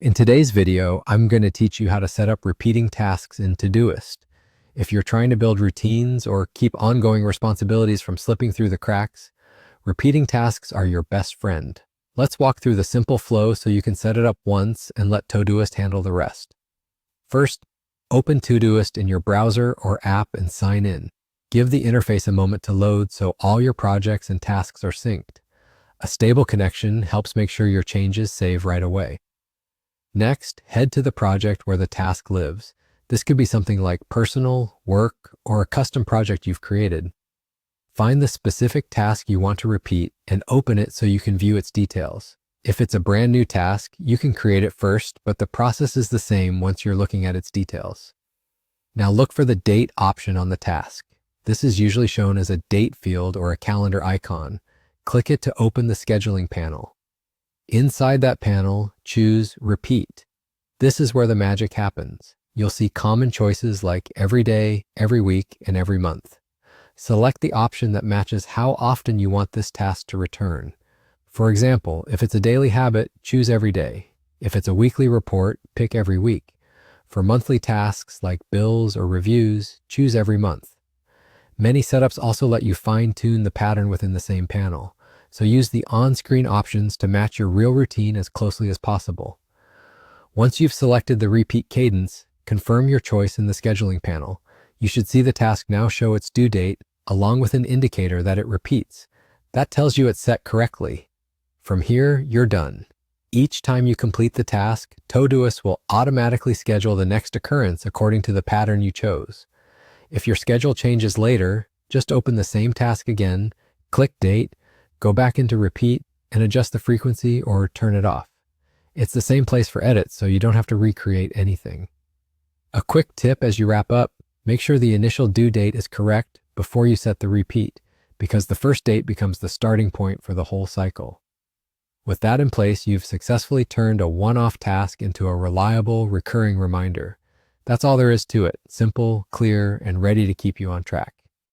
In today's video, I'm going to teach you how to set up repeating tasks in Todoist. If you're trying to build routines or keep ongoing responsibilities from slipping through the cracks, repeating tasks are your best friend. Let's walk through the simple flow so you can set it up once and let Todoist handle the rest. First, open Todoist in your browser or app and sign in. Give the interface a moment to load so all your projects and tasks are synced. A stable connection helps make sure your changes save right away. Next, head to the project where the task lives. This could be something like personal, work, or a custom project you've created. Find the specific task you want to repeat and open it so you can view its details. If it's a brand new task, you can create it first, but the process is the same once you're looking at its details. Now look for the date option on the task. This is usually shown as a date field or a calendar icon. Click it to open the scheduling panel. Inside that panel, choose Repeat. This is where the magic happens. You'll see common choices like every day, every week, and every month. Select the option that matches how often you want this task to return. For example, if it's a daily habit, choose every day. If it's a weekly report, pick every week. For monthly tasks like bills or reviews, choose every month. Many setups also let you fine-tune the pattern within the same panel. So use the on-screen options to match your real routine as closely as possible. Once you've selected the repeat cadence, confirm your choice in the scheduling panel. You should see the task now show its due date along with an indicator that it repeats. That tells you it's set correctly. From here, you're done. Each time you complete the task, Todoist will automatically schedule the next occurrence according to the pattern you chose. If your schedule changes later, just open the same task again, click Date, go back into Repeat, and adjust the frequency or turn it off. It's the same place for edits, so you don't have to recreate anything. A quick tip as you wrap up, make sure the initial due date is correct before you set the repeat, because the first date becomes the starting point for the whole cycle. With that in place, you've successfully turned a one-off task into a reliable, recurring reminder. That's all there is to it, simple, clear, and ready to keep you on track.